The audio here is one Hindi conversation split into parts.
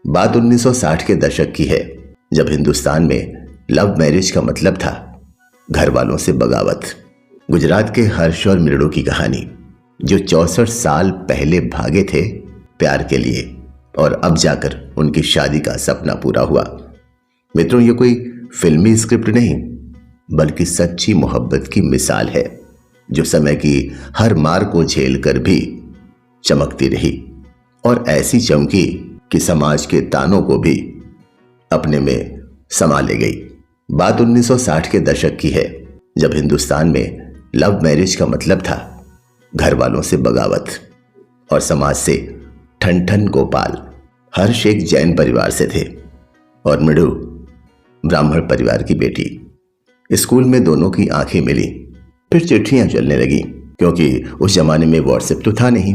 बात 1960 के दशक की है, जब हिंदुस्तान में लव मैरिज का मतलब था घर वालों से बगावत। गुजरात के हर्ष और मृणु की कहानी, जो 64 साल पहले भागे थे प्यार के लिए और अब जाकर उनकी शादी का सपना पूरा हुआ। मित्रों, ये कोई फिल्मी स्क्रिप्ट नहीं बल्कि सच्ची मोहब्बत की मिसाल है, जो समय की हर मार को झेल कर भी चमकती रही और ऐसी चमकी कि समाज के तानों को भी अपने में समा ले गई। बात 1960 के दशक की है, जब हिंदुस्तान में लव मैरिज का मतलब था घर वालों से बगावत और समाज से ठन गोपाल। हर्ष एक जैन परिवार से थे और मृणु ब्राह्मण परिवार की बेटी। स्कूल में दोनों की आंखें मिली, फिर चिट्ठियां चलने लगी, क्योंकि उस जमाने में व्हाट्सएप तो था नहीं,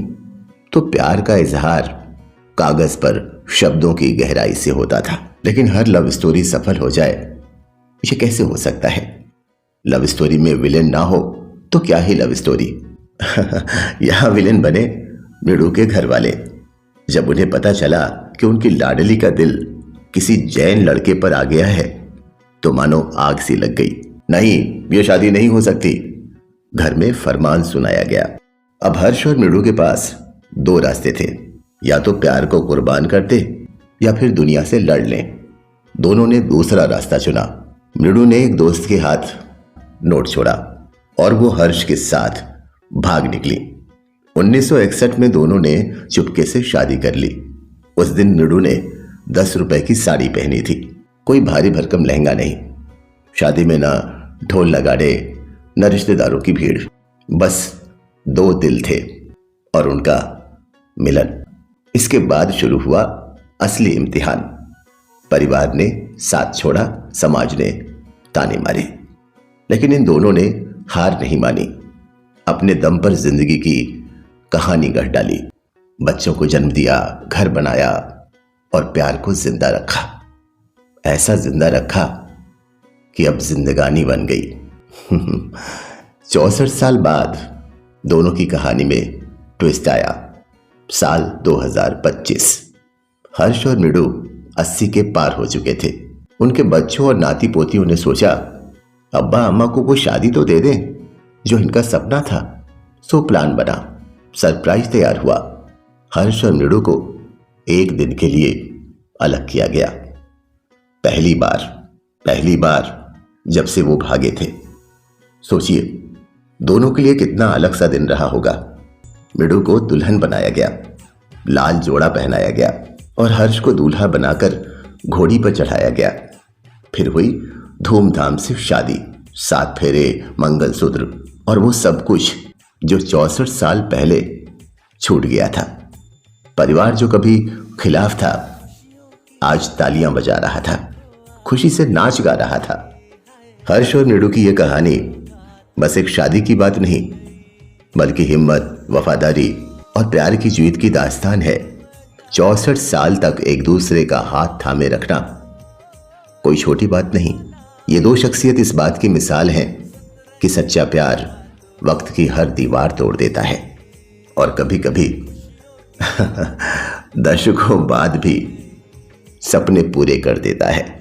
तो प्यार का इजहार कागज पर शब्दों की गहराई से होता था। लेकिन हर लव स्टोरी सफल हो जाए, ये कैसे हो सकता है? लव स्टोरी में विलेन ना हो तो क्या ही लव स्टोरी। यहां विलेन बने मृणु के घर वाले। जब उन्हें पता चला कि उनकी लाडली का दिल किसी जैन लड़के पर आ गया है, तो मानो आग सी लग गई। नहीं, ये शादी नहीं हो सकती। घर में फरमान सुनाया गया। अब हर्ष और मृणु के पास दो रास्ते थे, या तो प्यार को कुर्बान कर दे या फिर दुनिया से लड़ लें। दोनों ने दूसरा रास्ता चुना। मृणु ने एक दोस्त के हाथ नोट छोड़ा और वो हर्ष के साथ भाग निकली। 1961 में दोनों ने चुपके से शादी कर ली। उस दिन मृणु ने 10 रुपए की साड़ी पहनी थी, कोई भारी भरकम लहंगा नहीं। शादी में ना ढोल नगाड़े न रिश्तेदारों की भीड़, बस दो दिल थे और उनका मिलन। इसके बाद शुरू हुआ असली इम्तिहान। परिवार ने साथ छोड़ा, समाज ने ताने मारे, लेकिन इन दोनों ने हार नहीं मानी। अपने दम पर जिंदगी की कहानी गढ़ डाली, बच्चों को जन्म दिया, घर बनाया और प्यार को जिंदा रखा। ऐसा जिंदा रखा कि अब जिंदगानी बन गई। 64 साल बाद दोनों की कहानी में ट्विस्ट आया। साल 2025। हर्ष और मृणु 80 के पार हो चुके थे। उनके बच्चों और नाती पोतियों ने सोचा, अब्बा अम्मा को वो शादी तो दे दें जो इनका सपना था। सो प्लान बना, सरप्राइज तैयार हुआ। हर्ष और मृणु को एक दिन के लिए अलग किया गया। पहली बार जब से वो भागे थे। सोचिए, दोनों के लिए कितना अलग सा दिन रहा होगा। मृणु को दुल्हन बनाया गया, लाल जोड़ा पहनाया गया और हर्ष को दूल्हा बनाकर घोड़ी पर चढ़ाया गया। फिर हुई धूमधाम से शादी, 7 फेरे, मंगलसूत्र और वो सब कुछ जो 64 साल पहले छूट गया था। परिवार जो कभी खिलाफ था, आज तालियां बजा रहा था, खुशी से नाच गा रहा था। हर्ष और मृणु की यह कहानी बस एक शादी की बात नहीं, बल्कि हिम्मत, वफादारी और प्यार की जीत की दास्तान है। 64 साल तक एक दूसरे का हाथ थामे रखना कोई छोटी बात नहीं। ये दो शख्सियत इस बात की मिसाल हैं कि सच्चा प्यार वक्त की हर दीवार तोड़ देता है और कभी कभी दशकों बाद भी सपने पूरे कर देता है।